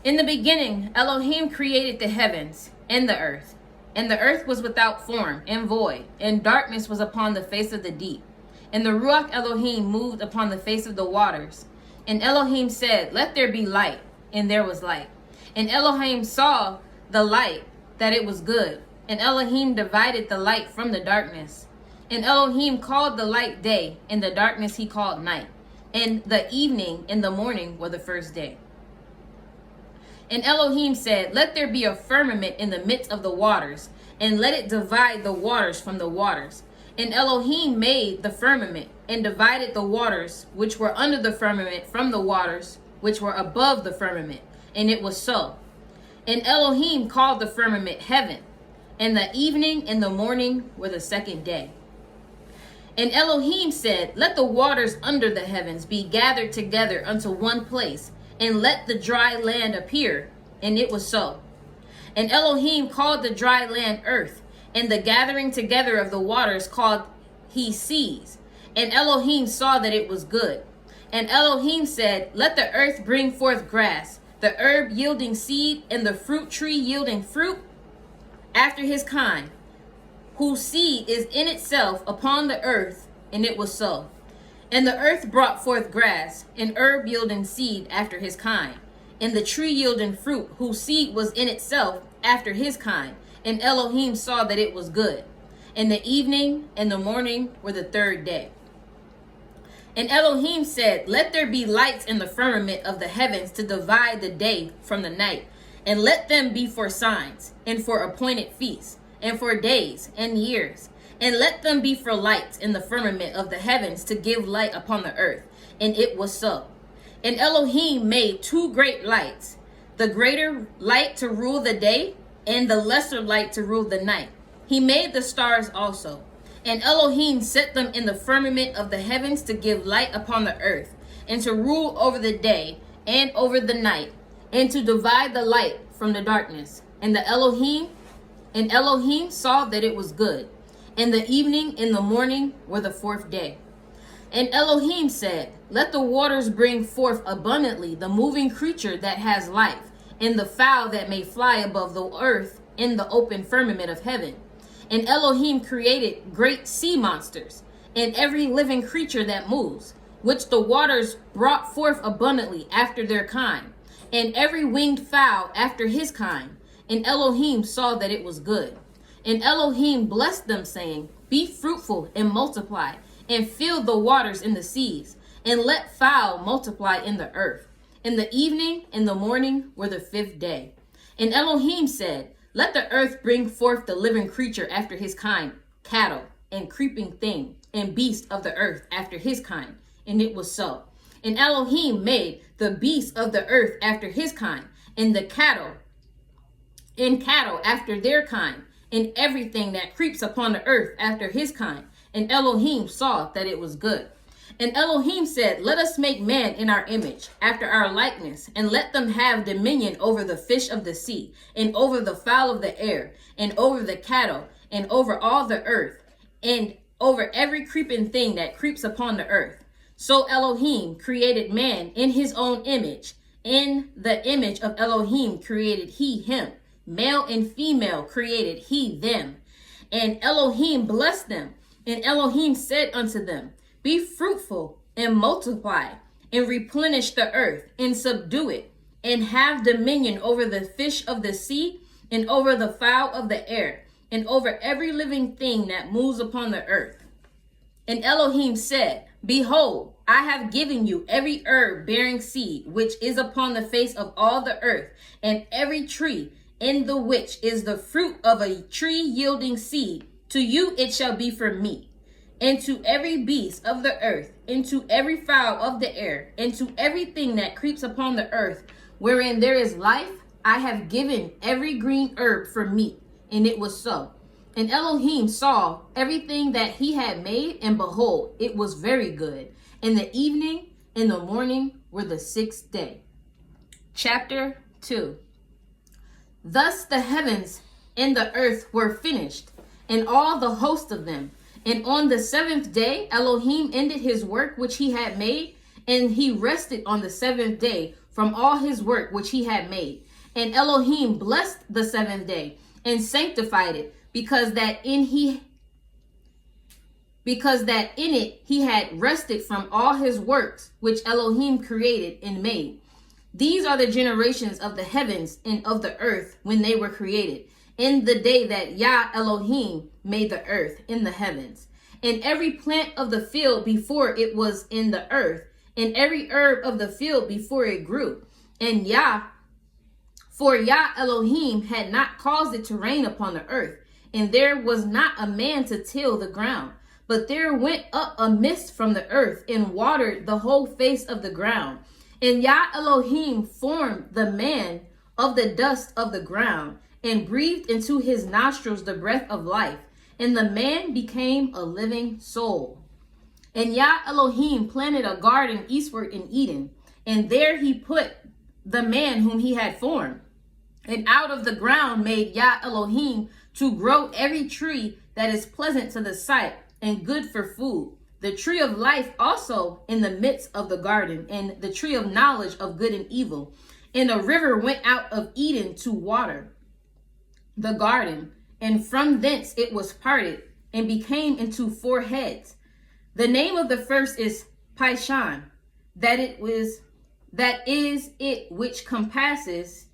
In the beginning, Elohim created the heavens and the earth. And the earth was without form and void, and darkness was upon the face of the deep. And the Ruach Elohim moved upon the face of the waters. And Elohim said, "Let there be light," and there was light. And Elohim saw the light, that it was good. And Elohim divided the light from the darkness. And Elohim called the light day, and the darkness he called night. And the evening and the morning were the first day. And Elohim said, "Let there be a firmament in the midst of the waters, and let it divide the waters from the waters." And Elohim made the firmament, and divided the waters which were under the firmament from the waters which were above the firmament. And it was so. And Elohim called the firmament heaven, and the evening and the morning were the second day. And Elohim said, "Let the waters under the heavens be gathered together unto one place, and let the dry land appear." And it was so. And Elohim called the dry land earth, and the gathering together of the waters called he seas. And Elohim saw that it was good. And Elohim said, "Let the earth bring forth grass, the herb yielding seed, and the fruit tree yielding fruit after his kind, whose seed is in itself upon the earth." And it was so. And the earth brought forth grass, and herb yielding seed after his kind, and the tree yielding fruit, whose seed was in itself after his kind. And Elohim saw that it was good. And the evening and the morning were the third day. And Elohim said, "Let there be lights in the firmament of the heavens to divide the day from the night, and let them be for signs, and for appointed feasts, and for days and years. And let them be for lights in the firmament of the heavens to give light upon the earth." And it was so. And Elohim made two great lights, the greater light to rule the day, and the lesser light to rule the night. He made the stars also. And Elohim set them in the firmament of the heavens to give light upon the earth, and to rule over the day and over the night, and to divide the light from the darkness. And Elohim saw that it was good. And the evening and the morning were the fourth day. And Elohim said, "Let the waters bring forth abundantly the moving creature that has life, and the fowl that may fly above the earth in the open firmament of heaven." And Elohim created great sea monsters, and every living creature that moves, which the waters brought forth abundantly after their kind, and every winged fowl after his kind. And Elohim saw that it was good. And Elohim blessed them, saying, "Be fruitful and multiply, and fill the waters in the seas, and let fowl multiply in the earth." And the evening and the morning were the fifth day. And Elohim said, "Let the earth bring forth the living creature after his kind, cattle, and creeping thing, and beast of the earth after his kind." And it was so. And Elohim made the beasts of the earth after his kind, and the cattle after their kind, and everything that creeps upon the earth after his kind. And Elohim saw that it was good. And Elohim said, "Let us make man in our image, after our likeness, and let them have dominion over the fish of the sea, and over the fowl of the air, and over the cattle, and over all the earth, and over every creeping thing that creeps upon the earth." So Elohim created man in his own image. In the image of Elohim created he him. Male and female created he them. And Elohim blessed them. And Elohim said unto them, "Be fruitful and multiply, and replenish the earth, and subdue it, and have dominion over the fish of the sea, and over the fowl of the air, and over every living thing that moves upon the earth." And Elohim said, "Behold, I have given you every herb bearing seed, which is upon the face of all the earth, and every tree in the which is the fruit of a tree yielding seed. To you it shall be for meat. And to every beast of the earth, and to every fowl of the air, and to everything that creeps upon the earth, wherein there is life, I have given every green herb for meat." And it was so. And Elohim saw everything that he had made, and behold, it was very good. And the evening and the morning were the sixth day. Chapter 2. Thus the heavens and the earth were finished, and all the host of them. And on the seventh day, Elohim ended his work which he had made, and he rested on the seventh day from all his work which he had made. And Elohim blessed the seventh day and sanctified it, because that in it he had rested from all his works which Elohim created and made. These are the generations of the heavens and of the earth when they were created, in the day that Yah Elohim made the earth in the heavens. And every plant of the field before it was in the earth, and every herb of the field before it grew. And Yah Elohim had not caused it to rain upon the earth, and there was not a man to till the ground. But there went up a mist from the earth and watered the whole face of the ground. And Yah Elohim formed the man of the dust of the ground and breathed into his nostrils the breath of life. And the man became a living soul. And Yah Elohim planted a garden eastward in Eden, and there he put the man whom he had formed. And out of the ground made Yah Elohim to grow every tree that is pleasant to the sight and good for food. The tree of life also in the midst of the garden, and the tree of knowledge of good and evil. And a river went out of Eden to water the garden, and from thence it was parted and became into four heads. The name of the first is Pishon, that is it which compasses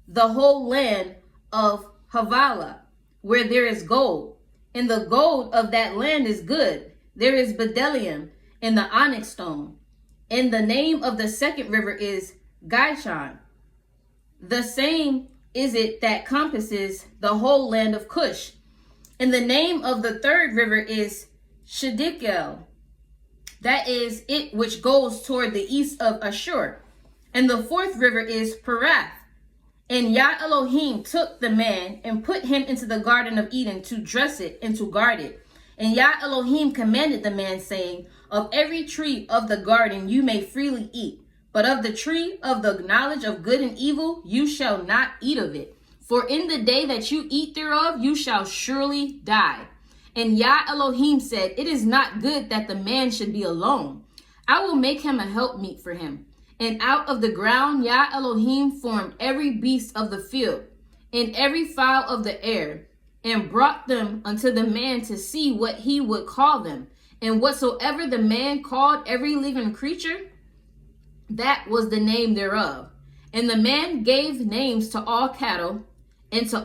the whole land of Havilah, where there is gold. And the gold of that land is good. There is bdellium and the onyx stone. And the name of the second river is Gishon. The same is it that compasses the whole land of Cush. And the name of the third river is Shedikel. That is it which goes toward the east of Ashur. And the fourth river is Perath. And Yah Elohim took the man and put him into the garden of Eden to dress it and to guard it. And Yah Elohim commanded the man, saying, of every tree of the garden you may freely eat, but of the tree of the knowledge of good and evil you shall not eat of it. For in the day that you eat thereof you shall surely die. And Yah Elohim said, it is not good that the man should be alone. I will make him a helpmeet for him. And out of the ground Yah Elohim formed every beast of the field, and every fowl of the air, and brought them unto the man to see what he would call them. And whatsoever the man called every living creature, that was the name thereof. And the man gave names to all cattle, and to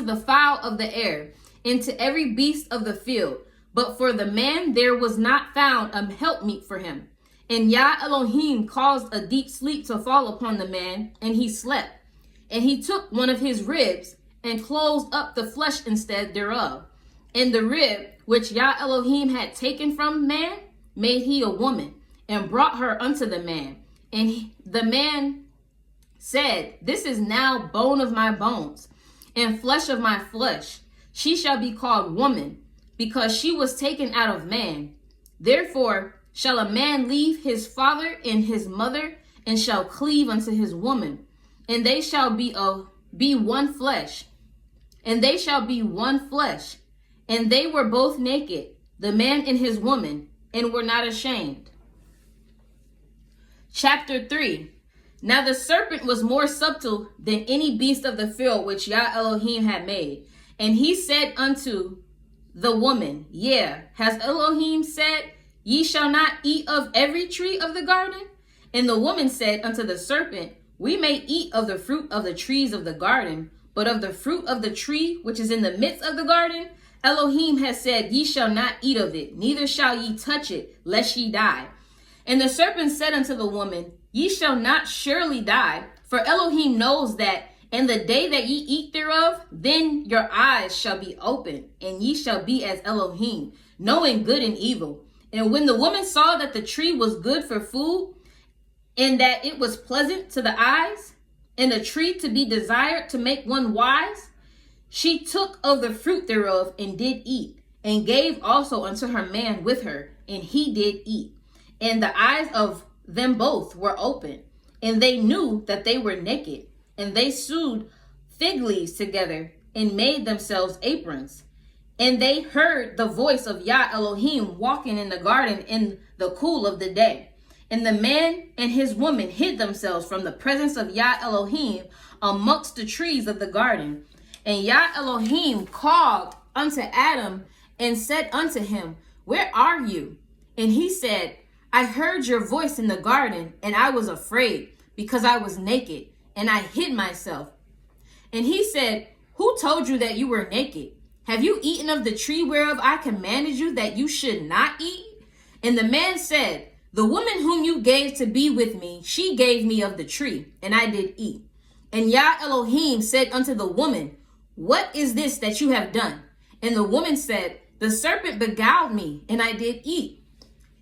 the fowl of the air, and to every beast of the field. But for the man there was not found a helpmeet for him. And Yah Elohim caused a deep sleep to fall upon the man, and he slept. And he took one of his ribs, and closed up the flesh instead thereof. And the rib which Yah Elohim had taken from man, made he a woman, and brought her unto the man. And the man said, this is now bone of my bones, and flesh of my flesh. She shall be called woman, because she was taken out of man. Therefore shall a man leave his father and his mother, and shall cleave unto his woman, and they shall be one flesh. And they shall be one flesh. And they were both naked, the man and his woman, and were not ashamed. Chapter 3. Now the serpent was more subtle than any beast of the field which Yah Elohim had made. And he said unto the woman, has Elohim said, ye shall not eat of every tree of the garden? And the woman said unto the serpent, we may eat of the fruit of the trees of the garden, but of the fruit of the tree which is in the midst of the garden, Elohim has said, ye shall not eat of it, neither shall ye touch it, lest ye die. And the serpent said unto the woman, ye shall not surely die, for Elohim knows that in the day that ye eat thereof, then your eyes shall be opened, and ye shall be as Elohim, knowing good and evil. And when the woman saw that the tree was good for food, and that it was pleasant to the eyes, and a tree to be desired to make one wise, she took of the fruit thereof and did eat, and gave also unto her man with her, and he did eat. And the eyes of them both were open, and they knew that they were naked, and they sewed fig leaves together and made themselves aprons. And they heard the voice of Yah Elohim walking in the garden in the cool of the day. And the man and his woman hid themselves from the presence of Yah Elohim amongst the trees of the garden. And Yah Elohim called unto Adam and said unto him, Where are you? And he said, I heard your voice in the garden, and I was afraid, because I was naked, and I hid myself. And he said, Who told you that you were naked? Have you eaten of the tree whereof I commanded you that you should not eat? And the man said, The woman whom you gave to be with me, she gave me of the tree, and I did eat. And Yah Elohim said unto the woman, What is this that you have done? And the woman said, The serpent beguiled me, and I did eat.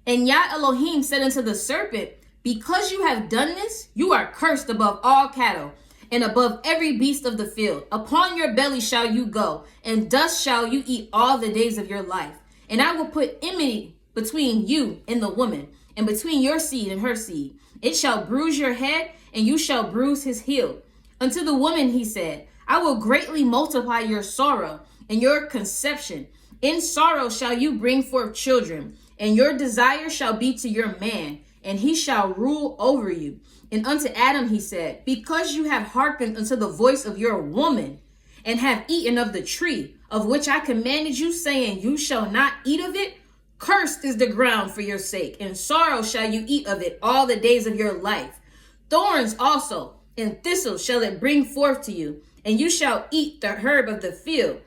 And Yah Elohim said unto the serpent, Because you have done this, you are cursed above all cattle, and above every beast of the field. Upon your belly shall you go, and dust shall you eat all the days of your life. And I will put enmity between you and the woman, and between your seed and her seed. It shall bruise your head, and you shall bruise his heel. Unto the woman he said, I will greatly multiply your sorrow and your conception. In sorrow shall you bring forth children, and your desire shall be to your man, and he shall rule over you. And unto Adam he said, Because you have hearkened unto the voice of your woman, and have eaten of the tree, of which I commanded you, saying, You shall not eat of it, cursed is the ground for your sake, and sorrow shall you eat of it all the days of your life. Thorns also and thistles shall it bring forth to you, and you shall eat the herb of the field.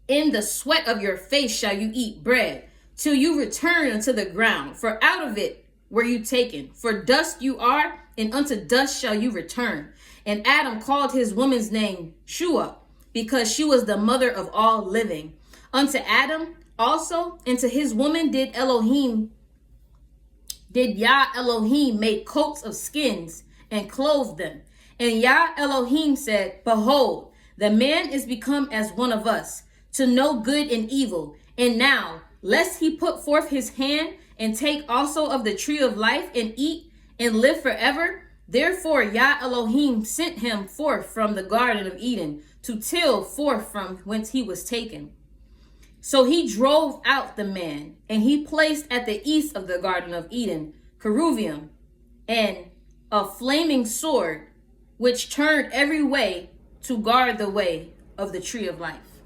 In the sweat of your face shall you eat bread, till you return unto the ground, for out of it were you taken. For dust you are, and unto dust shall you return. And Adam called his woman's name Shua, because she was the mother of all living. Unto Adam also and to his woman did Yah Elohim make coats of skins and clothe them. And Yah Elohim said, Behold, the man is become as one of us, to know good and evil. And now, lest he put forth his hand and take also of the tree of life and eat and live forever. Therefore Yah Elohim sent him forth from the garden of Eden to till forth from whence he was taken. So he drove out the man, and he placed at the east of the garden of Eden Cherubim and a flaming sword, which turned every way to guard the way of the tree of life.